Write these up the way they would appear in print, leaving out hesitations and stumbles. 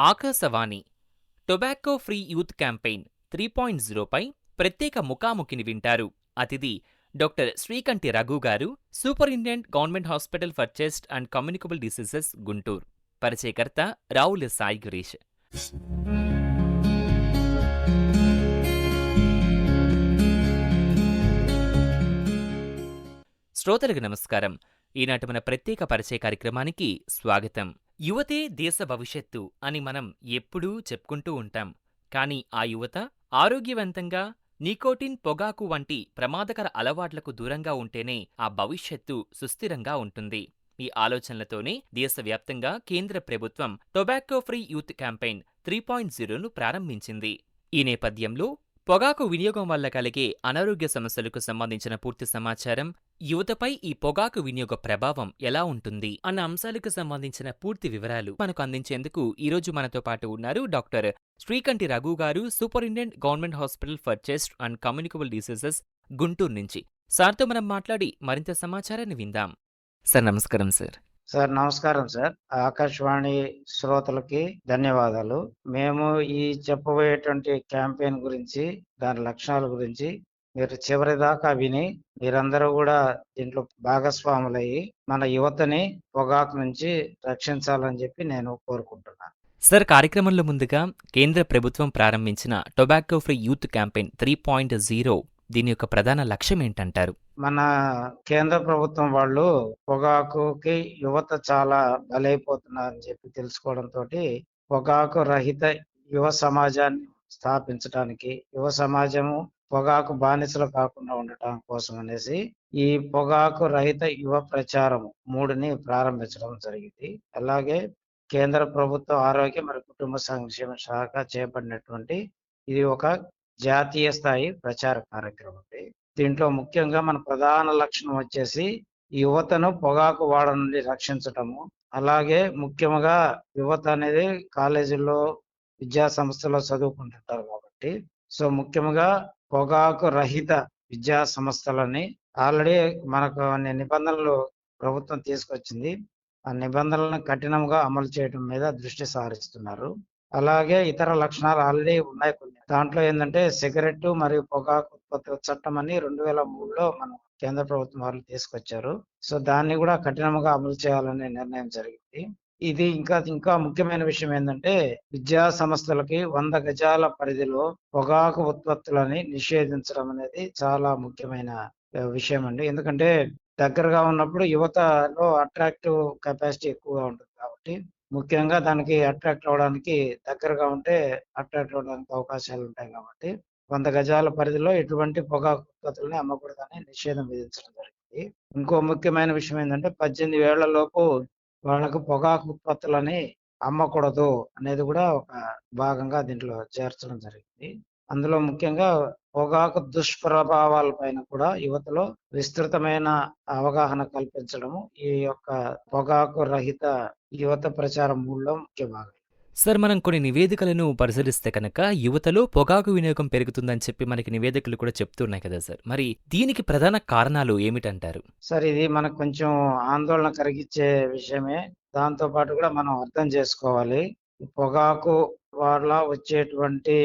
Akashvani tobacco free youth campaign 3.0 పై ప్రత్యేక ముఖాముఖిని వింటారు. అతిథి డాక్టర్ శ్రీకంఠి రఘు గారు, superintendent government hospital for chest and communicable diseases, Guntur. పరిచయకర్త రావుల సాయి గిరీష్. శ్రోతలకు నమస్కారం. ఈనాటి మన ప్రత్యేక పరిచయ కార్యక్రమానికి స్వాగతం. యువతే దేశ భవిష్యత్తు అని మనం ఎప్పుడూ చెప్పుకుంటూ ఉంటాం. కానీ ఆ యువత ఆరోగ్యవంతంగా, నికోటిన్, పొగాకు వంటి ప్రమాదకర అలవాట్లకు దూరంగా ఉంటేనే ఆ భవిష్యత్తు సుస్థిరంగా ఉంటుంది. ఈ ఆలోచనలతోనే దేశవ్యాప్తంగా కేంద్ర ప్రభుత్వం టొబాకో ఫ్రీ యూత్ క్యాంపెయిన్ 3.0ను ప్రారంభించింది. ఈ నేపథ్యంలో పొగాకు వినియోగం వల్ల కలిగే అనారోగ్య సమస్యలకు సంబంధించిన పూర్తి సమాచారం, యువతపై ఈ పొగాకు వినియోగ ప్రభావం ఎలా ఉంటుంది అన్న అంశాలకు సంబంధించిన పూర్తి వివరాలు మనకు అందించేందుకు ఈరోజు మనతో పాటు ఉన్నారు డాక్టర్ శ్రీకంఠి రఘు గారు, superintendent government hospital for chest and communicable diseases, Guntur నుంచి. సార్తో మనం మాట్లాడి మరింత సమాచారాన్ని విందాం. సార్ నమస్కారం. సార్ నమస్కారం సార్. ఆకాశవాణి శ్రోతలకి ధన్యవాదాలు. మేము ఈ చెప్పబోయేటువంటి క్యాంపెయిన్ గురించి, దాని లక్షణాల గురించి మీరు చివరి దాకా విని మీరందరూ కూడా దీంట్లో భాగస్వాములయ్యి మన యువతని పొగాకు నుంచి రక్షించాలని చెప్పి నేను కోరుకుంటున్నాను. సార్, కార్యక్రమంలో ముందుగా కేంద్ర ప్రభుత్వం ప్రారంభించిన టొబాకో ఫ్రీ యూత్ క్యాంపెయిన్ 3.0 దీని యొక్క ప్రధాన లక్ష్యం ఏంటంటారు? మన కేంద్ర ప్రభుత్వం వాళ్ళు పొగాకుకి యువత చాలా బలైపోతున్నారని చెప్పి తెలుసుకోవడంతో పొగాకు రహిత యువ సమాజాన్ని స్థాపించడానికి, యువ సమాజము పొగాకు బానిసలు కాకుండా ఉండటం కోసం అనేసి ఈ పొగాకు రహిత యువ ప్రచారం 3ని ప్రారంభించడం జరిగింది. అలాగే కేంద్ర ప్రభుత్వ ఆరోగ్య మరియు కుటుంబ సంక్షేమ శాఖ చేపట్టినటువంటి ఇది ఒక జాతీయ స్థాయి ప్రచార కార్యక్రమం. దీంట్లో ముఖ్యంగా మన ప్రధాన లక్షణం వచ్చేసి యువతను పొగాకు వాడ నుండి రక్షించటము. అలాగే ముఖ్యంగా యువత అనేది కాలేజీల్లో, విద్యా సంస్థలో చదువుకుంటుంటారు కాబట్టి ముఖ్యంగా పొగాకు రహిత విద్యా సంస్థలని ఆల్రెడీ మనకు అన్ని నిబంధనలు ప్రభుత్వం తీసుకొచ్చింది. ఆ నిబంధనలను కఠినంగా అమలు చేయడం మీద దృష్టి సారిస్తున్నారు. అలాగే ఇతర లక్షణాలు ఆల్రెడీ ఉన్నాయి కొన్ని. దాంట్లో ఏంటంటే సిగరెట్ మరియు పొగాకు ఉత్పత్తుల చట్టం అని 2003లో మన కేంద్ర ప్రభుత్వం వాళ్ళు తీసుకొచ్చారు. దాన్ని కూడా కఠినంగా అమలు చేయాలనే నిర్ణయం జరిగింది. ఇది ఇంకా ముఖ్యమైన విషయం ఏంటంటే విద్యా సంస్థలకి 100 గజాల పరిధిలో పొగాకు ఉత్పత్తులని నిషేధించడం అనేది చాలా ముఖ్యమైన విషయం అండి. ఎందుకంటే దగ్గరగా ఉన్నప్పుడు యువతలో అట్రాక్టివ్ కెపాసిటీ ఎక్కువగా ఉంటుంది కాబట్టి ముఖ్యంగా దానికి అట్రాక్ట్ అవడానికి దగ్గరగా ఉంటే అట్రాక్ట్ అవడానికి అవకాశాలు ఉంటాయి కాబట్టి 100 గజాల పరిధిలో ఎటువంటి పొగాకు ఉత్పత్తులని అమ్మకూడదని నిషేధం విధించడం జరిగింది. ఇంకో ముఖ్యమైన విషయం ఏంటంటే 18 ఏళ్ల లోపు వాళ్ళకు పొగాకు ఉత్పత్తులని అమ్మకూడదు అనేది కూడా ఒక భాగంగా దీంట్లో చేర్చడం జరిగింది. అందులో ముఖ్యంగా పొగాకు దుష్ప్రభావాల పైన కూడా యువతలో విస్తృతమైన అవగాహన కల్పించడము ఈ యొక్క పొగాకు రహిత యువత ప్రచారం మూడులో ముఖ్య భాగం. సార్, మనం కొన్ని నివేదికలను పరిశీలిస్తే కనుక యువతలో పొగాకు వినియోగం పెరుగుతుందని చెప్పి మనకి నివేదికలు కూడా చెప్తున్నాయి కదా సార్. మరి దీనికి ప్రధాన కారణాలు ఏమిటంటారు? సార్, ఇది మనకు కొంచెం ఆందోళన కలిగించే విషయమే. దాంతో పాటు కూడా మనం అర్థం చేసుకోవాలి. పొగాకు వల్ల వచ్చేటువంటి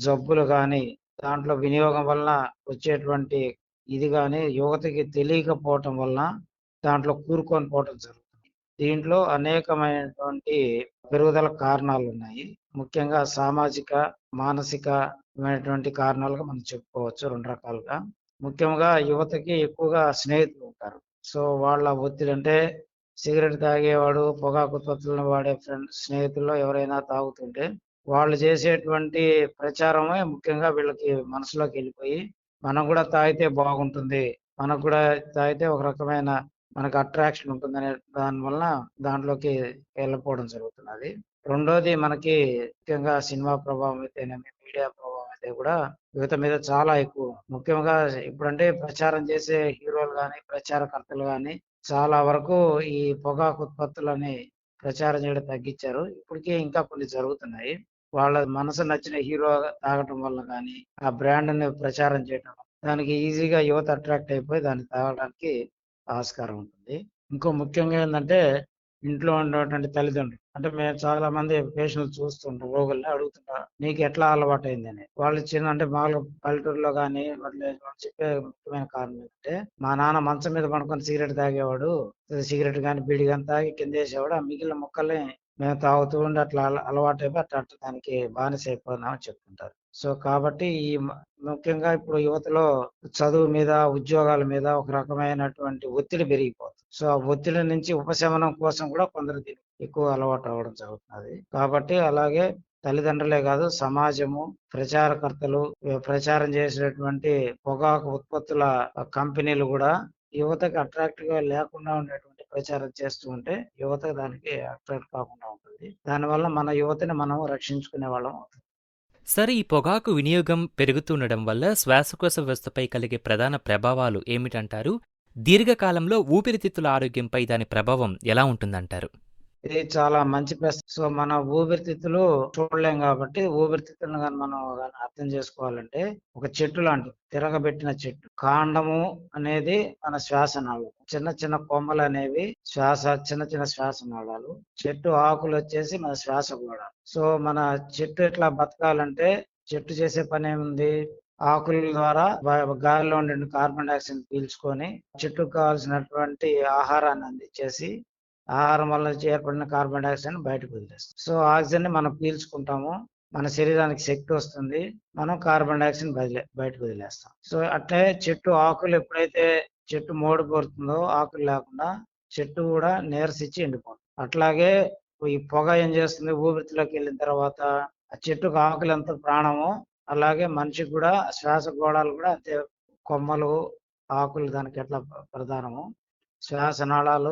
జబ్బులు కానీ, దాంట్లో వినియోగం వలన వచ్చేటువంటి ఇది కానీ యువతకి తెలియకపోవటం వలన దాంట్లో కూరుకొని పోవటం జరుగుతుంది. దీంట్లో అనేకమైనటువంటి పెరుగుదల కారణాలు ఉన్నాయి. ముఖ్యంగా సామాజిక, మానసికమైనటువంటి కారణాలుగా మనం చెప్పుకోవచ్చు 2 రకాలుగా. ముఖ్యంగా యువతకి ఎక్కువగా స్నేహితులు ఉంటారు. వాళ్ళ ఒత్తిడి అంటే సిగరెట్ తాగేవాడు, పొగాకు ఉత్పత్తులను వాడే స్నేహితుల్లో ఎవరైనా తాగుతుంటే వాళ్ళు చేసేటువంటి ప్రచారమే ముఖ్యంగా వీళ్ళకి మనసులోకి వెళ్ళిపోయి మనం కూడా తాగితే బాగుంటుంది, మనకు కూడా తాగితే ఒక రకమైన మనకు అట్రాక్షన్ ఉంటుందనే దానివల్ల దాంట్లోకి వెళ్ళిపోవడం జరుగుతున్నది. రెండోది మనకి ముఖ్యంగా సినిమా ప్రభావం అయితేనేమి, మీడియా ప్రభావం అయితే కూడా యువత మీద చాలా ఎక్కువ. ముఖ్యంగా ఇప్పుడంటే ప్రచారం చేసే హీరోలు కానీ, ప్రచారకర్తలు కానీ చాలా వరకు ఈ పొగాకు ఉత్పత్తులని ప్రచారం చేయడం తగ్గించారు. ఇప్పటికే ఇంకా కొన్ని జరుగుతున్నాయి. వాళ్ళ మనసు నచ్చిన హీరో తాగటం వల్ల కానీ, ఆ బ్రాండ్ని ప్రచారం చేయడం, దానికి ఈజీగా యువత అట్రాక్ట్ అయిపోయి దాన్ని తాగడానికి ఆస్కారం ఉంటుంది. ఇంకో ముఖ్యంగా ఏంటంటే ఇంట్లో ఉన్నటువంటి తల్లిదండ్రులు. అంటే మేము చాలా మంది పేషెంట్లు చూస్తుంటాం. రోగుల్ని అడుగుతుంటా. "నీకు ఎట్లా అలవాటయిందని?" వాళ్ళు అంటే మామూలుగా పల్లెటూరులో గాని వాళ్ళు చెప్పే ముఖ్యమైన కారణం ఏంటంటే, "మా నాన్న మంచం మీద పడుకొని సిగరెట్ తాగేవాడు. సిగరెట్ గాని, బీడీ గాని తాగి కిందేసేవాడు. ఆ మిగిలిన ముక్కల్ని మేము తాగుతూ ఉండి అట్లా అలవాటైపోయి అట్లా దానికి బానిసైపోయినాం" అని చెప్తుంటారు. సో, కాబట్టి ముఖ్యంగా ఇప్పుడు యువతలో చదువు మీద, ఉద్యోగాల మీద ఒక రకమైనటువంటి ఒత్తిడి పెరిగిపోతుంది. సో, ఆ ఒత్తిడి నుంచి ఉపశమనం కోసం కూడా కొందరు దీనికి ఎక్కువ అలవాటు అవ్వడం జరుగుతున్నది. కాబట్టి అలాగే తల్లిదండ్రులే కాదు, సమాజము, ప్రచారకర్తలు, ప్రచారం చేసేటువంటి పొగాకు ఉత్పత్తుల కంపెనీలు కూడా యువతకి అట్రాక్టివ్‌గా లేకుండా ఉండేటువంటి ప్రచారం చేస్తూ ఉంటే, యువత దానికి అట్రాక్ట్ కాకుండా ఉంటుంది. దానివల్ల మన యువతని మనం రక్షించుకునే వాళ్ళం అవుతాం. సరే, ఈ పొగాకు వినియోగం పెరుగుతుండడం వల్ల శ్వాసకోశ వ్యవస్థపై కలిగే ప్రధాన ప్రభావాలు ఏమిటంటారు? దీర్ఘకాలంలో ఊపిరితిత్తుల ఆరోగ్యంపై దాని ప్రభావం ఎలా ఉంటుందంటారు? ఇది చాలా మంచి ప్రశ్న. సో, మన ఊపిరితిత్తులు చూడలేం కాబట్టి, ఊపిరితిత్తులను గాని మనం గాని అర్థం చేసుకోవాలంటే, ఒక చెట్టు లాంటిది. తిరగబెట్టిన చెట్టు. కాండము అనేది మన శ్వాసనాళం. చిన్న చిన్న కొమ్మలనేవి చిన్న చిన్న శ్వాసనాళాలు. చెట్టు ఆకులొచ్చేసి మన శ్వాసగోళ. సో, మన చెట్టు ఎట్లా బతకాలంటే, చెట్టు చేసే పనేముంది? ఆకుల ద్వారా గాలిలో ఉండే కార్బన్ డయాక్సైడ్ పీల్చుకొని, చెట్టుకు కావాల్సినటువంటి ఆహారాన్ని అందించేసి ఆహారం వల్ల ఏర్పడిన కార్బన్ డయాక్సైడ్‌ని బయటకు వదిలేస్తాం. సో, ఆక్సిజన్‌ని మనం పీల్చుకుంటాము. మన శరీరానికి శక్తి వస్తుంది. మనం కార్బన్ డయాక్సైడ్‌ని బయటకు వదిలేస్తాం. సో, అట్లే చెట్టు ఆకులు ఎప్పుడైతే చెట్టు మోడుకోరుతుందో ఆకులు లేకుండా చెట్టు కూడా నీరసించి ఎండిపోతుంది. అట్లాగే ఈ పొగ ఏం చేస్తుంది ఊపిరితిత్తులోకి వెళ్ళిన తర్వాత ఆ చెట్టుకు ఆకులు ఎంత ప్రాణమో అలాగే మనిషికి కూడా శ్వాసగోళాలు కూడా అంతే కొమ్మలు, ఆకులు దానికి ఎట్లా ప్రధానమో శ్వాసనాళాలు,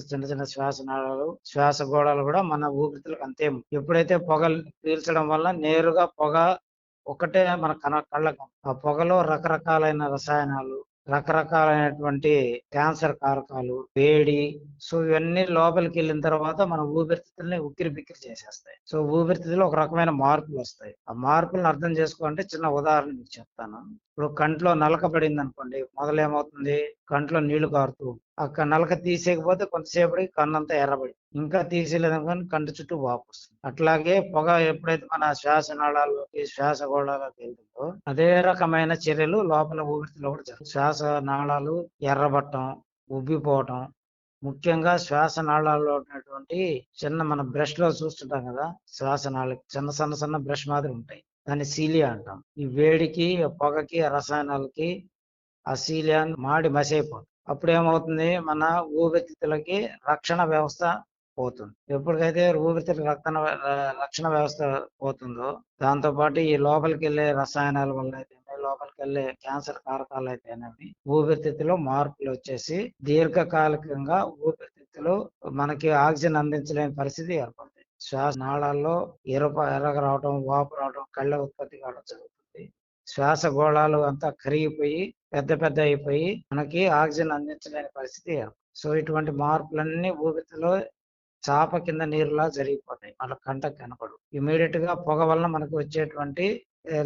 చిన్న చిన్న శ్వాసనాళాలు, శ్వాసగోళాలు గూడా మన ఊపిరితిత్తులకు అంతే. ఎప్పుడైతే పొగలు పీల్చడం వల్ల నేరుగా పొగ ఒక్కటే మన కళ్ళకు. ఆ పొగలో రకరకాలైన రసాయనాలు, రకరకాలైనటువంటి క్యాన్సర్ కారకాలు, వేడి సో, ఇవన్నీ లోపలికెళ్ళిన తర్వాత మన ఊపిరితిత్తుల్ని ఉక్కిరిబిక్కిరి చేసేస్తాయి. సో, ఊపిరితిత్తులో ఒక రకమైన మార్పులొస్తాయి. ఆ మార్పులను అర్థం చేసుకోవాలంటే చిన్న ఉదాహరణ మీకు చెప్తాను. ఇప్పుడు కంట్లో నలక పడిందనుకోండి, మొదలేమవుతుంది? కంట్లో నీళ్లు కారుతూ నలక తీసేయకపోతే కొంతసేపటికి కన్నంతా ఎర్రబడి ఇంకా తీసేయలేదనుకోని కంటి చుట్టూ వాపొస్తుంది. అట్లాగే పొగ ఎప్పుడైతే మన శ్వాసనాళాల్లోకి, శ్వాసగోళాల్లోకి వెళ్తుందో అదే రకమైన చర్యలు లోపల ఊపిరితిత్తులో కూడా జరుగుతాయి. శ్వాసనాళాలు ఎర్రబడటం, ఉబ్బిపోవటం, ముఖ్యంగా శ్వాసనాళాల్లో ఉన్నటువంటి మన బ్రష్‌లో చూస్తుంటాం కదా! శ్వాసనాళాలు సన్న సన్న బ్రష్ మాదిరి ఉంటాయి. దాన్ని సీలియా అంటాం. ఈ వేడికి, ఆ పొగకి, ఆ రసాయనాలకి ఆ సీలియాన్ మాడి మసైపోతుంది. అప్పుడేమవుతుంది మన ఊపిరితిత్తులకి రక్షణ వ్యవస్థ పోతుంది. ఎప్పటికైతే ఊపిరితిత్తుల రక్షణ వ్యవస్థ పోతుందో దాంతో పాటు ఈ లోపలికెళ్ళే రసాయనాల వల్ల అయితేనేమి, లోపలికెళ్ళే క్యాన్సర్ కారకాలైతేనేమి ఊపిరితిత్తులో మార్పులొచ్చేసి దీర్ఘకాలికంగా ఊపిరితిత్తులు మనకి ఆక్సిజన్ అందించలేని పరిస్థితి ఏర్పడుతుంది. శ్వాసనాళాల్లో ఎర్రగా రావటం, వాపు రావటం, కళ్ళ ఉత్పత్తి కావడం జరుగుతుంది. శ్వాసగోళాలు అంతా కరిగిపోయి పెద్ద అయిపోయి మనకి ఆక్సిజన్ అందించలేని పరిస్థితి ఏర్పడుతుంది. సో, ఇటువంటి మార్పులన్నీ ఊపిరితిత్తులో చాప కింద నీరులా జరిగిపోతాయి. మన కంటకు కనపడవు. ఇమ్మీడియేట్‌గా పొగ వలన మనకు వచ్చేటువంటి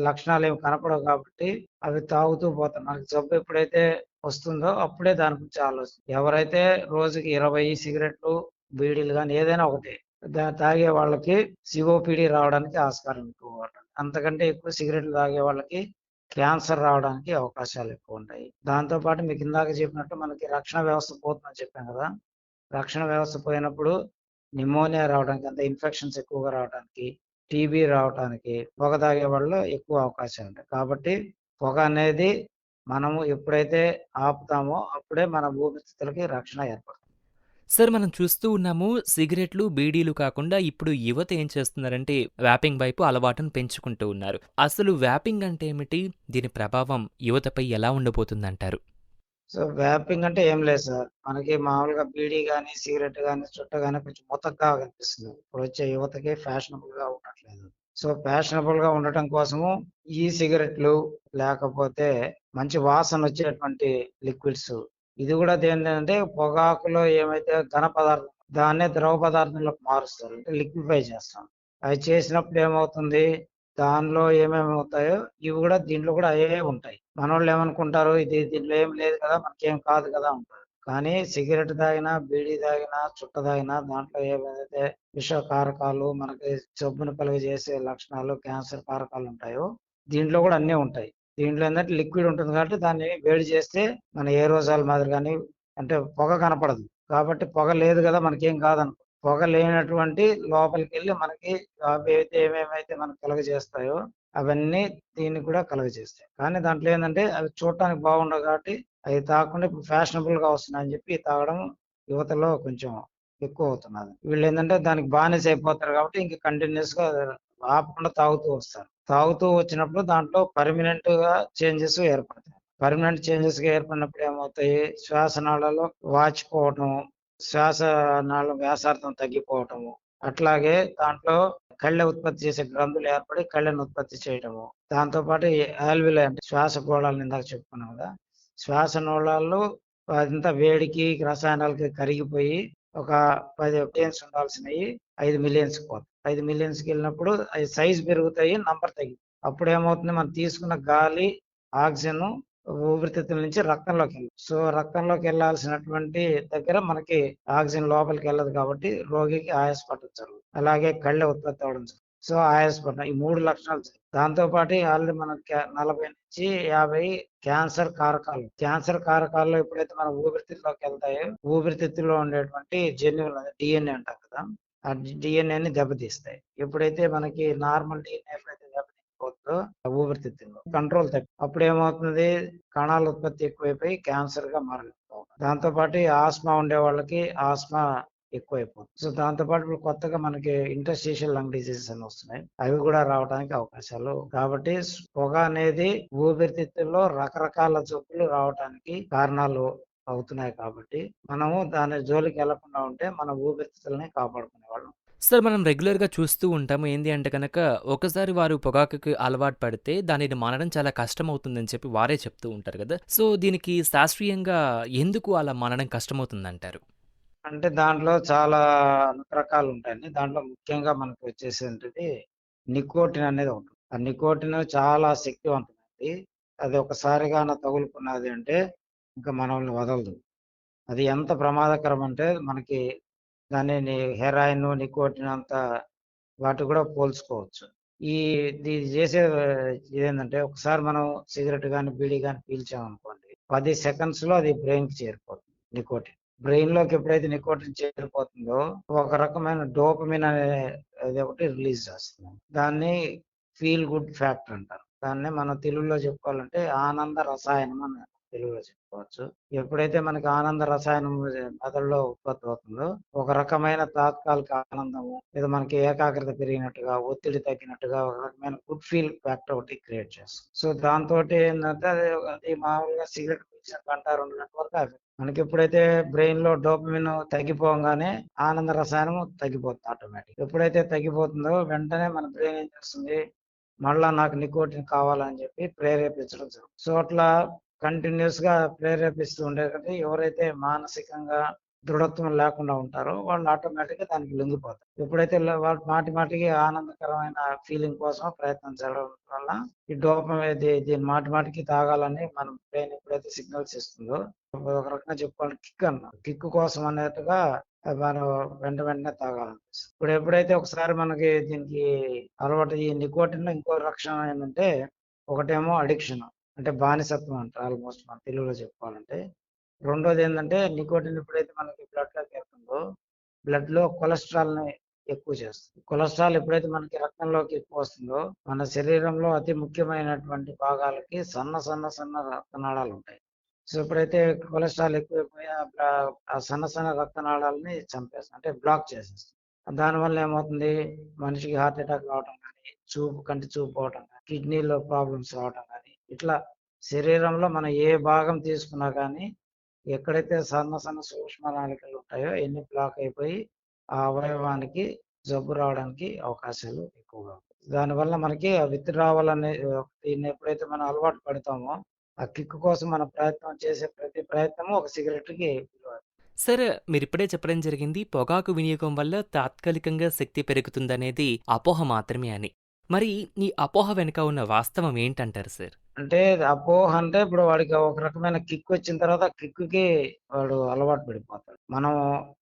లక్షణాలేమి కనపడవు కాబట్టి అవి తాగుతూ పోతాం. మనకు జబ్బు ఎప్పుడైతే వస్తుందో అప్పుడే దాని గురించి ఆలోచిస్తాం. ఎవరైతే రోజుకి 20 సిగరెట్లు, బీడీలు గాని ఏదైనా ఒకటి తాగే వాళ్ళకి సీఓపీడీ రావడానికి ఆస్కారం ఎక్కువగా ఉంటుంది. అంతకంటే ఎక్కువ సిగరెట్లు తాగే వాళ్ళకి క్యాన్సర్ రావడానికి అవకాశాలు ఎక్కువుంటాయి. దాంతో పాటు మీకు ఇందాక చెప్పినట్టు మనకి రక్షణ వ్యవస్థ పోతుందని చెప్పాం కదా! రక్షణ వ్యవస్థ పోయినప్పుడు న్యూమోనియా రావడానికి అంటే ఇన్ఫెక్షన్స్ ఎక్కువగా రావడానికి, టీబీ రావటానికి పొగ తాగే వాళ్ళలో ఎక్కువ అవకాశాలుంటాయి. కాబట్టి పొగ అనేది మనము ఎప్పుడైతే ఆపుతామో అప్పుడే మన ఊపిరితిత్తులకి రక్షణ ఏర్పడుతుంది. సార్, మనం చూస్తూ ఉన్నాము సిగరెట్లు, బీడీలు కాకుండా ఇప్పుడు యువత ఏం చేస్తున్నారంటే వ్యాపింగ్ వైపు అలవాటును పెంచుకుంటూ ఉన్నారు. అసలు వ్యాపింగ్ అంటే ఏమిటి? దీని ప్రభావం యువతపై ఎలా ఉండబోతుందంటారు? సో, వ్యాపింగ్ అంటే ఏం లేదు సార్. మనకి మామూలుగా బీడీ గాని, సిగరెట్ గాని, చుట్ట గాని కొంచెం మొతకగా కనిపిస్తుంది. ఇప్పుడొచ్చే యువతకి ఫ్యాషనబుల్‌గా ఉండట్లేదు. సో, ఫ్యాషనబుల్‌గా ఉండటం కోసము ఈ సిగరెట్లు లేకపోతే మంచి వాసనొచ్చేటువంటి లిక్విడ్స్ ఇది కూడా దేనిదంటే పొగాకులో ఏమైతే ఘన పదార్థం దాన్నే ద్రవ పదార్థంలోకి మారుస్తారు. అంటే లిక్విఫై చేస్తాం. అవి చేసినప్పుడు ఏమవుతుంది? దానిలో ఏమేమి అవుతాయో ఇవి కూడా దీంట్లో కూడా అయ్యే ఉంటాయి. మనోళ్ళు ఏమనుకుంటారు దీంట్లో ఏం లేదు కదా! మనకేం కాదు కదా! అంటారు. కానీ సిగరెట్ తాగినా, బీడీ తాగినా, చుట్ట తాగినా దాంట్లో ఏవైతే విషకారకాలు, మనకి జబ్బును కలుగజేసే లక్షణాలు, క్యాన్సర్ కారకాలు ఉంటాయో దీంట్లో కూడా అన్నీ ఉంటాయి. దీంట్లో ఏందంటే లిక్విడ్ ఉంటుంది కాబట్టి దాన్ని వేడి చేస్తే మన ఏరోజాల్ మాదిరిగాని అంటే పొగ కనపడదు. కాబట్టి పొగ లేదు కదా మనకేం కాదనుకో. పొగ లేనటువంటి లోపలికెళ్ళి మనకి అవైతే ఏమేమైతే మనకు కలుగజేస్తాయో అవన్నీ దీన్ని కూడా కలుగజేస్తాయి. కానీ దాంట్లో ఏందంటే అవి చూడటానికి బాగుండవు కాబట్టి అవి తాగకుండా ఇప్పుడు ఫ్యాషనబుల్‌గా వస్తున్నాయని చెప్పి తాగడం యువతలో కొంచెం ఎక్కువవుతున్నది. వీళ్ళేందంటే దానికి బానిస అయిపోతారు కాబట్టి ఇంక కంటిన్యూయస్‌గా ఆపకుండా తాగుతూ వస్తారు. తాగుతూ వచ్చినప్పుడు దాంట్లో పర్మనెంట్‌గా చేంజెస్ ఏర్పడతాయి. పర్మనెంట్ చేంజెస్‌గా ఏర్పడినప్పుడు ఏమవుతాయి? శ్వాసనాళాల్లో వాచిపోవటము, శ్వాసనాళం వ్యాసార్థం తగ్గిపోవటము, అట్లాగే దాంట్లో కళ్ళె ఉత్పత్తి చేసే గ్రంథులు ఏర్పడి కళ్ళెను ఉత్పత్తి చేయటము. దాంతో పాటు ఈ ఆల్వియోలై అంటే శ్వాసగోళాలు ఇందాక చెప్పుకున్నాం కదా! శ్వాసనాళాల్లో అదంతా వేడికి, రసాయనాలకి కరిగిపోయి ఒక 10 మిలియన్స్ ఉండాల్సినయి 5 మిలియన్స్‌కి పోతాయి. 5 మిలియన్స్‌కెళ్ళినప్పుడు అయి సైజ్ పెరుగుతాయి, నంబర్ అప్పుడేమవుతుంది మనం తీసుకున్న గాలి, ఆక్సిజను ఊపిరితిత్తుల నుంచి రక్తంలోకెళ్ళదు. రక్తంలోకెళ్ళాల్సినటువంటి దగ్గర మనకి ఆక్సిజన్ లోపలికెళ్ళదు కాబట్టి రోగికి ఆయాసపడడం జరుగుతుంది. అలాగే కళ్ళె ఉత్పత్తి అవ్వడం జరుగుతుంది. ఆయాసపడడం. ఈ 3 లక్షణాలు దాంతో పాటు ఆల్రెడీ మనం 40-50 క్యాన్సర్ కారకాలు. క్యాన్సర్ కారకాల్లో ఎప్పుడైతే మన ఊపిరితిత్తులోకెళ్తాయో, ఊపిరితిత్తుల్లో ఉండేటువంటి జన్యువులు డీఎన్ఏ అంటాం కదా! ఆ డీఎన్ఏని దెబ్బతీస్తాయి. ఎప్పుడైతే మనకి నార్మల్ డీఎన్ఏ ఎప్పుడైతే దెబ్బతిండిపోతుందో ఊపిరితిత్తుల్లో కంట్రోల్ అప్పుడేమవుతుంది? కణాల ఉత్పత్తి ఎక్కువైపోయి క్యాన్సర్‌గా మారగలుగుతాం. దాంతో పాటు ఈ ఆస్మా ఉండే వాళ్ళకి ఆస్మా ఎక్కువైపోతుంది. దాంతో పాటు ఇప్పుడు కొత్తగా మనకి ఇంటర్స్టిషియల్ లంగ్ డిసీజెస్ అని వస్తున్నాయి. అవి కూడా రావడానికి అవకాశాలు కాబట్టి పొగ అనేది ఊపిరితిత్తుల్లో రకరకాల జబ్బులు రావడానికి కారణాలు అవుతున్నాయి కాబట్టి మనము దాని జోలికి వెళ్లకుండా ఉంటే మన ఊపిరితిత్తులని కాపాడుకునేవాళ్ళం. సార్ మనం రెగ్యులర్‌గా చూస్తూ ఉంటాము. ఏంది అంటే గనక ఒకసారి వారు పొగాకుకి అలవాటు పడితే దానిని మానడం చాలా కష్టమవుతుందని చెప్పి వారే చెప్తూ ఉంటారు గదా! సో, దీనికి శాస్త్రీయంగా ఎందుకు అలా మానడం కష్టమవుతుందంటారు? అంటే దాంట్లో చాలా రకాలు ఉంటాయండి. దాంట్లో ముఖ్యంగా మనకు వచ్చేసేంటిది నికోటిన్ అనేది ఒకటి. ఆ నికోటిన్ చాలా శక్తివంతమైనది. అది ఒకసారి గాన తగులుకున్నది అంటే ఇంక మనల్ని వదలదు. అది ఎంత ప్రమాదకరం అంటే మనకి దాన్ని హెరాయిన్, నికోటిన్ అంత వాటి కూడా పోల్చుకోవచ్చు. ఈ ఇది చేసే ఇదేంటంటే ఒకసారి మనం సిగరెట్ గాని, బీడీ గాని పీల్చామనుకోండి 10 సెకండ్స్‌లో అది బ్రెయిన్‌కి చేరిపోతుంది నికోటిన్. బ్రెయిన్‌లోకి ఎప్పుడైతే నికోటిన్ చేరిపోతుందో ఒక రకమైన డోపమిన్ అనే అది ఒకటి రిలీజ్ చేస్తుంది. దాన్ని ఫీల్ గుడ్ ఫ్యాక్టర్ అంటారు. దాన్ని మనం తెలుగులో చెప్పుకోవాలంటే ఆనంద రసాయనం అని తెలుగులో చెప్పుకోవచ్చు. ఎప్పుడైతే మనకి ఆనంద రసాయనం మెదడులో ఉత్పత్తి అవుతుందో ఒక రకమైన తాత్కాలిక ఆనందము లేదా మనకి ఏకాగ్రత పెరిగినట్టుగా, ఒత్తిడి తగ్గినట్టుగా ఒక రకమైన గుడ్ ఫీల్ ఫ్యాక్టర్ ఒకటి క్రియేట్ చేస్తుంది. దాంతోటి ఏందంటే అది మామూలుగా సిగరెట్ పీల్చిన గంట, 2 గంటల వరకు ఆపేస్తుంది. మనకి ఎప్పుడైతే బ్రెయిన్ లో డోపమిన్ తగ్గిపోగానే ఆనంద రసాయనం తగ్గిపోతుంది ఆటోమేటిక్. ఎప్పుడైతే తగ్గిపోతుందో వెంటనే మన బ్రెయిన్ ఏం చేస్తుంది? మళ్ళా నాకు నికోటిన్ కావాలని చెప్పి ప్రేరేపించడం జరుగుతుంది. అట్లా కంటిన్యూస్ గా ప్రేరేపిస్తూ ఉండేది ఎవరైతే మానసికంగా దృఢత్వం లేకుండా ఉంటారో వాళ్ళు ఆటోమేటిక్ గా దానికి లొంగిపోతారు. ఎప్పుడైతే వాళ్ళు మాటి మాటికి ఆనందకరమైన ఫీలింగ్ కోసం ప్రయత్నించడం వల్ల ఈ డోపమైన్ దీన్ని మాటి మాటికి తాగాలని మన బ్రెయిన్ ఎప్పుడైతే సిగ్నల్స్ ఇస్తుందో ఒక రకంగా చెప్పుకోవాలి కిక్ అన్న కిక్ కోసం అన్నట్టుగా మనం వెంటనే తాగాలనిపిస్తుంది. ఇప్పుడు ఎప్పుడైతే ఒకసారి మనకి దీనికి అలవాటు ఈ నికోటిన్ లో ఇంకో లక్షణం ఏంటంటే ఒకటేమో అడిక్షన్ అంటే బానిసత్వం అంటారు ఆల్మోస్ట్ మన తెలుగులో చెప్పుకోవాలంటే. రెండోది ఏంటంటే నికోటిన్ ఎప్పుడైతే మనకి బ్లడ్‌లోకి వెళ్తుందో బ్లడ్‌లో కొలెస్ట్రాల్‌ని ఎక్కువ చేస్తుంది. కొలెస్ట్రాల్ ఎప్పుడైతే మనకి రక్తంలోకి ఎక్కువ వస్తుందో మన శరీరంలో అతి ముఖ్యమైనటువంటి భాగాలకి సన్న రక్తనాళాలు ఉంటాయి. ఎప్పుడైతే కొలెస్ట్రాల్ ఎక్కువైపోయి ఆ సన్న సన్న రక్తనాళాలని చంపేస్తుంది. అంటే బ్లాక్ చేసేస్తుంది. దానివల్ల ఏమవుతుంది? మనిషికి హార్ట్ అటాక్ రావడం గానీ, కంటి చూపు పోవటం గానీ, కిడ్నీలో ప్రాబ్లమ్స్ రావడం గానీ, ఇట్లా శరీరంలో మనం ఏ భాగం తీసుకున్నా గానీ, ఎక్కడైతే సన్న సన్న సూక్ష్మ నాళికలు ఉంటాయో అయన్నీ బ్లాక్ అయిపోయి, ఆ అవయవానికి జబ్బు రావడానికి అవకాశాలు ఎక్కువగా ఉంటాయి. దానివల్ల మనకి ఆ విత్‌డ్రావల్ అనే దీన్ని ఎప్పుడైతే మనం అలవాటు పడతామో, ఆ కిక్ కోసం మనం ప్రయత్నం చేసే ప్రతి ప్రయత్నము ఒక సిగరెట్‌కి విలువ. సార్ మీరిప్పుడే చెప్పడం జరిగింది పొగాకు వినియోగం వల్ల తాత్కాలికంగా శక్తి పెరుగుతుందనేది అపోహ మాత్రమే అని. మరి ఈ అపోహ వెనుక ఉన్న వాస్తవం ఏంటంటారు సార్? అంటే అపోహ అంటే ఇప్పుడు వాడికి ఒక రకమైన కిక్ వచ్చిన తర్వాత ఆ కిక్‌కి వాడు అలవాటు పడిపోతాడు. మనం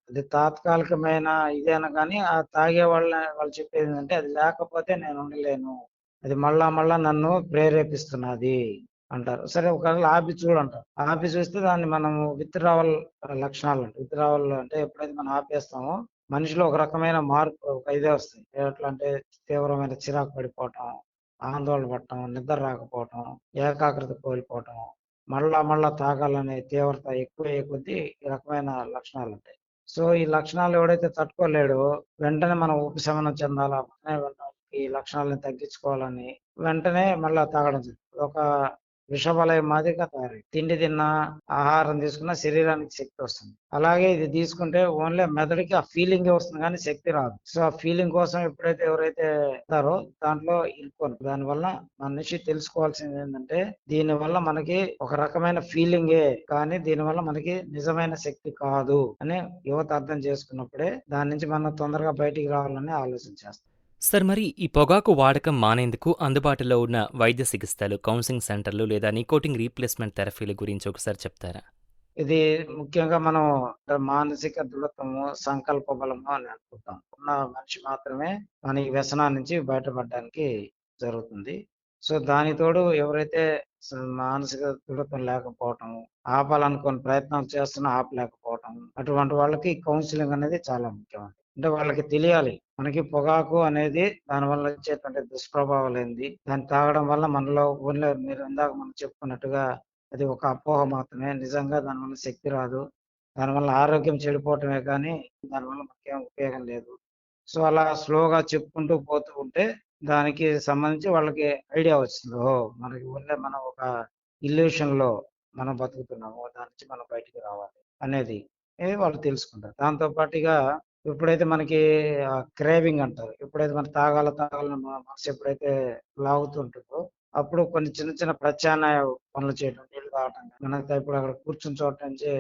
అది తాత్కాలికమైన ఇదేనా గానీ ఆ తాగే వాళ్ళు చెప్పేదేంటంటే అది లేకపోతే నేను ఉండలేను. అది మళ్ళా మళ్ళా నన్ను ప్రేరేపిస్తున్నది అంటారు. సరే ఒకవేళ ఆపి చూడంటారు. ఆపి చూస్తే దాన్ని మనము విత్‌డ్రావల్ లక్షణాలంటారు. విత్‌డ్రావల్ అంటే ఎప్పుడైతే మనం ఆపేస్తామో మనిషిలో ఒక రకమైన మార్పు ఒక ఇదే వస్తది. ఎట్లా అంటే తీవ్రమైన చిరాకు పడిపోవటం, ఆందోళన పడటం, నిద్ర రాకపోవటం, ఏకాగ్రత కోల్పోవటం, మళ్ళా మళ్ళా తాగాలనే తీవ్రత ఎక్కువయ్యే కొద్దీ ఈ రకమైన లక్షణాలుంటాయి. సో, ఈ లక్షణాలు ఎవడైతే తట్టుకోలేడో వెంటనే మనం ఉపశమనం చెందాలా, వెంటనే ఈ లక్షణాలను తగ్గించుకోవాలని వెంటనే మళ్ళా తాగడం జరుగుతుంది. ఒక విషవలయం మాదిరిగా తయారయ్యింది. తిండి తిన్నా, ఆహారం తీసుకున్నా శరీరానికి శక్తి వస్తుంది. అలాగే ఇది తీసుకుంటే ఓన్లీ మెదడుకి ఆ ఫీలింగే వస్తుంది గానీ శక్తి రాదు. సో, ఆ ఫీలింగ్ కోసం ఎప్పుడైతే ఎవరైతే ఉంటారో దాంట్లో ఇరుక్కోరు. దానివల్ల మనిషి తెలుసుకోవాల్సిందేంటంటే దీనివల్ల మనకి ఒక రకమైన ఫీలింగే కానీ దీనివల్ల మనకి నిజమైన శక్తి కాదు అని యువత అర్థం చేసుకున్నప్పుడే దాని నుంచి మనం తొందరగా బయటికి రావాలని ఆలోచన చేస్తాం. సార్ మరి ఈ పొగాకు వాడకం మానేందుకు అందుబాటులో ఉన్న వైద్య చికిత్సలు, కౌన్సెలింగ్ సెంటర్లు లేదా నికోటిన్ రీప్లేస్‌మెంట్ థెరపీల గురించి ఒకసారి చెప్తారా? ఇది ముఖ్యంగా మనం మానసిక దృఢత్వము, సంకల్ప బలము అని అనుకుంటాం. ఉన్న మనిషి మాత్రమే మన ఈ వ్యసనాల నుంచి బయటపడడానికి జరుగుతుంది. సో, దానికి తోడు ఎవరైతే మానసిక దృఢత్వం లేకపోవటం, ఆపాలనుకోని ప్రయత్నాలు చేస్తున్నా ఆపలేకపోవటం, అటువంటి వాళ్ళకి కౌన్సెలింగ్ అనేది చాలా ముఖ్యమండి. అంటే వాళ్ళకి తెలియాలి. మనకి పొగాకు అనేది దానివల్ల వచ్చేటువంటి దుష్ప్రభావాలేంది? దాన్ని తాగడం వల్ల మనలో ఓన్లీ మీరు ఇందాక మనం చెప్పుకున్నట్టుగా అది ఒక అపోహ మాత్రమే. నిజంగా దానివల్ల శక్తి రాదు. దానివల్ల ఆరోగ్యం చెడిపోవటమే కానీ, దానివల్ల మనకేం ఉపయోగం లేదు. సో, అలా స్లోగా చెప్పుకుంటూ పోతూ ఉంటే, దానికి సంబంధించి వాళ్ళకి ఐడియా వస్తుంది. ఓహ్! మనకి ఓన్లీ మనం ఒక ఇల్యూషన్‌లో మనం బతుకుతున్నాము. దాని నుంచి మనం బయటికి రావాలి అనేది వాళ్ళు తెలుసుకుంటారు. దాంతో పాటుగా ఎప్పుడైతే మనకి క్రేవింగ్ అంటారు. ఎప్పుడైతే మనం తాగాలని మనసు ఎప్పుడైతే లాగుతుంటుందో, అప్పుడు కొన్ని చిన్న చిన్న ప్రత్యామ్నాయ పనులు చేయడం. నీళ్లు తాగటం గాని, మనకి ఇప్పుడు అక్కడ కూర్చున్న చోట నుంచి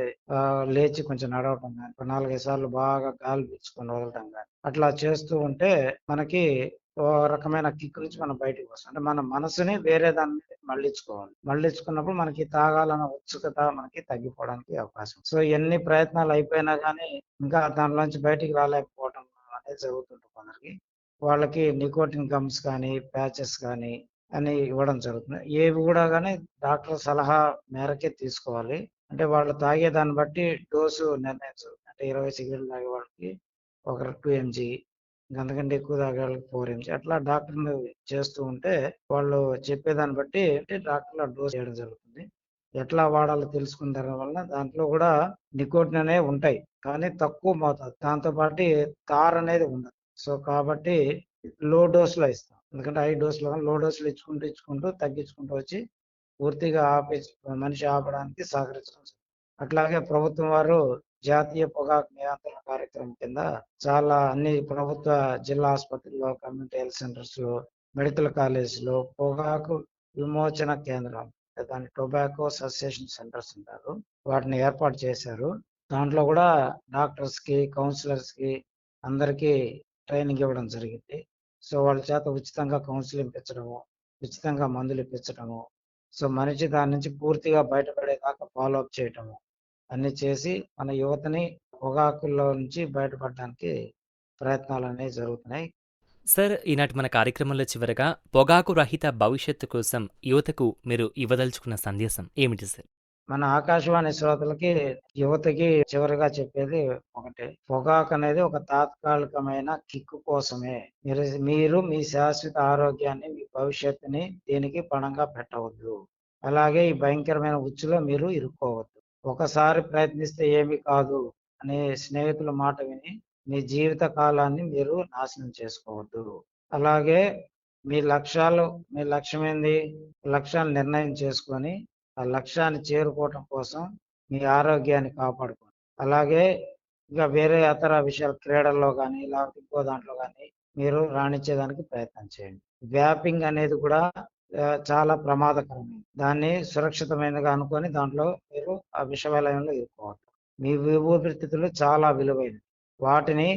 లేచి కొంచెం నడవటం గాని, ఒక 4, 5 సార్లు బాగా గాలి పీల్చుకొని వదలటం గాని, అట్లా చేస్తూ ఉంటే మనకి ఓ రకమైన కిక్ నుంచి మనం బయటికి వస్తాం. అంటే మన మనసుని వేరే దాని మీద మళ్లించుకోవాలి. మళ్లించుకున్నప్పుడు మనకి తాగాలన్న ఉత్సుకత మనకి తగ్గిపోవడానికి అవకాశం. సో, ఎన్ని ప్రయత్నాలు అయిపోయినా గానీ, ఇంకా దాంట్లోంచి బయటికి రాలేకపోవటం అనేది జరుగుతుంది కొందరికి. వాళ్ళకి నికోటిన్ గమ్స్ కానీ, ప్యాచెస్ కానీ అని ఇవ్వడం జరుగుతుంది. ఏవి గూడా గానీ డాక్టర్ సలహా మేరకే తీసుకోవాలి. అంటే వాళ్ళు తాగే దాన్ని బట్టి డోసు నిర్ణయించరు. అంటే 20 సిగరెట్లు తాగే వాళ్ళకి ఒక 2 ఎంజీ, ఇంక అంతకంటే ఎక్కువ తాగేవాళ్ళకి 4 ఎంజీ అట్లా డాక్టర్లు చేస్తూ ఉంటే, వాళ్ళు చెప్పేదాన్ని బట్టి అంటే డాక్టర్లు ఆ డోస్ చేయడం జరుగుతుంది. ఎట్లా వాడాలో తెలుసుకున్న దాని వలన దాంట్లో గూడా నికోటిన్ అనేవి ఉంటాయి. కానీ తక్కువ మోతాదు. దాంతో పాటి తారనేది ఉండదు. సో, కాబట్టి లో డోస్‌లో ఇస్తాం. ఎందుకంటే హై డోస్‌లో లో డోస్‌లో ఇచ్చుకుంటూ తగ్గించుకుంటూ వచ్చి పూర్తిగా ఆపేసి మనిషి ఆపడానికి సహకరించడం జరుగుతుంది. అట్లాగే ప్రభుత్వం వారు జాతీయ పొగాకు నియంత్రణ కార్యక్రమం కింద చాలా అన్ని ప్రభుత్వ జిల్లా ఆసుపత్రుల్లో, కమ్యూనిటీ హెల్త్ సెంటర్స్‌లో, మెడికల్ కాలేజ్‌లో పొగాకు విమోచన కేంద్రాలు దాన్ని టొబాకో సెసేషన్ సెంటర్స్ అంటారు. వాటిని ఏర్పాటు చేశారు. దాంట్లో గూడా డాక్టర్స్‌కి, కౌన్సిలర్స్‌కి అందరికీ ట్రైనింగ్ ఇవ్వడం జరిగింది. సో, వాళ్ళ చేత ఉచితంగా కౌన్సెలింగ్ ఇప్పించడము, ఉచితంగా మందులు ఇప్పించడము. సో, మనిషి దాని నుంచి పూర్తిగా బయటపడేదాకా ఫాలో అప్ చేయటము. అన్నీ చేసి మన యువతని పొగాకుల్లో నుంచి బయటపడడానికి ప్రయత్నాలనేవి జరుగుతున్నాయి. సార్ ఈనాటి మన కార్యక్రమంలో చివరగా పొగాకు రహిత భవిష్యత్తు కోసం యువతకు మీరు ఇవ్వదలుచుకున్న సందేశం ఏమిటి సార్? మన ఆకాశవాణి శ్రోతలకి, యువతకి చివరగా చెప్పేది ఒకటే. పొగాకనేది ఒక తాత్కాలికమైన కిక్కు కోసమే. మీరు మీ శాశ్వత ఆరోగ్యాన్ని, మీ భవిష్యత్తుని దీనికి పణంగా పెట్టవద్దు. అలాగే ఈ భయంకరమైన ఉచ్చులో మీరు ఇరుక్కోవద్దు. ఒకసారి ప్రయత్నిస్తే ఏమీ కాదు అనే స్నేహితుల మాట విని, మీ జీవిత కాలాన్ని మీరు నాశనం చేసుకోవద్దు. అలాగే మీ లక్ష్యాలు మీ లక్ష్యమేంది? లక్ష్యాన్ని నిర్ణయం చేసుకొని ఆ లక్ష్యాన్ని చేరుకోవటం కోసం మీ ఆరోగ్యాన్ని కాపాడుకోండి. అలాగే ఇంకా వేరే ఇతర విషయాలు క్రీడల్లో గానీ, లేకపోతే ఇంకో దాంట్లో గానీ మీరు రాణించేదానికి ప్రయత్నం చేయండి. వ్యాపింగ్ అనేది కూడా చాలా ప్రమాదకరమైనది. దాన్ని సురక్షితమైనదిగా అనుకోని దాంట్లో మీరు ఆ విష వలయంలో ఇరుక్కోవద్దు. మీ ఊపిరితిత్తులు చాలా విలువైనవి. వాటిని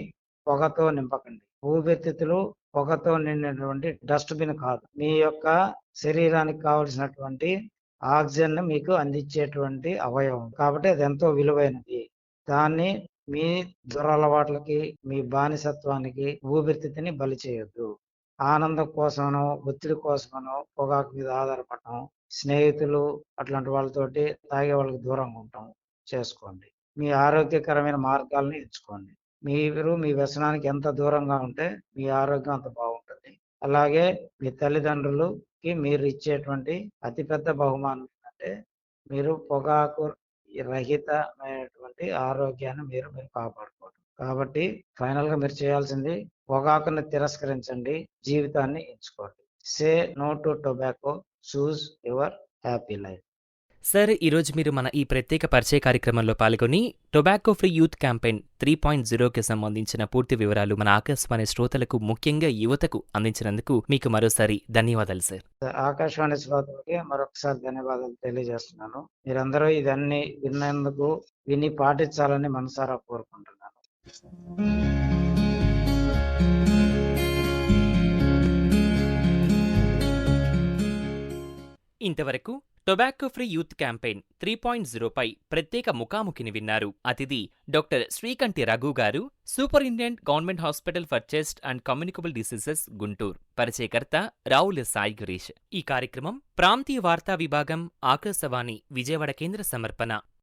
పొగతో నింపకండి. ఊపిరితిత్తులు పొగతో నిండినటువంటి డస్ట్‌బిన్ కాదు. మీ యొక్క శరీరానికి కావలసినటువంటి ఆక్సిజన్ మీకు అందించేటువంటి అవయవం. కాబట్టి అది ఎంతో విలువైనది. దాన్ని మీ దురలవాట్లకి, మీ బానిసత్వానికి, ఊపిరితిత్తుని బలి చేయొద్దు. ఆనందం కోసమనో, ఒత్తిడి కోసమనో పొగాకు మీద ఆధారపడటం, స్నేహితులు అట్లాంటి వాళ్ళతోటి తాగే వాళ్ళకి దూరంగా ఉండటం చేసుకోండి. మీ ఆరోగ్యకరమైన మార్గాల్ని ఎంచుకోండి. మీరు మీ వ్యసనానికి ఎంత దూరంగా ఉంటే మీ ఆరోగ్యం అంత బాగుంటుంది. అలాగే మీ తల్లిదండ్రులకి మీరు ఇచ్చేటువంటి అతిపెద్ద బహుమానం ఏంటంటే మీరు పొగాకు రహితమైనటువంటి ఆరోగ్యాన్ని మీరు కాపాడుకోవడం. కాబట్టి ఫైనల్‌గా మీరు చేయాల్సింది పొగాకుని తిరస్కరించండి. జీవితాన్ని ఎంచుకోండి. Say no to tobacco. Choose your happy life. Sir, ఈరోజు మీరు మన ఈ ప్రత్యేక పరిచయ కార్యక్రమంలో పాల్గొని టొబాకో ఫ్రీ యూత్ క్యాంపెయిన్ 3.0కి సంబంధించిన పూర్తి వివరాలు మన ఆకాశవాణి శ్రోతలకు, ముఖ్యంగా యువతకు అందించినందుకు మీకు మరోసారి ధన్యవాదాలు సార్. ఆకాశవాణి శ్రోతలకి మరొకసారి ధన్యవాదాలు తెలియజేస్తున్నాను. మీరందరూ ఇదన్నీ విన్నందుకు, విని పాటించాలని మనసారా కోరుకుంటున్నాను. ఇంతవరకు టొబాకో ఫ్రీ యూత్ క్యాంపెయిన్ 3.0పై ప్రత్యేక ముఖాముఖిని విన్నారు. అతిథి డాక్టర్ శ్రీకంఠి రఘు గారు, superintendent government hospital for chest and communicable diseases, Guntur. పరిచయకర్త రావుల సాయి గిరీష్. ఈ కార్యక్రమం ప్రాంతీయ వార్తా విభాగం, ఆకాశవాణి విజయవాడ కేంద్ర సమర్పణ.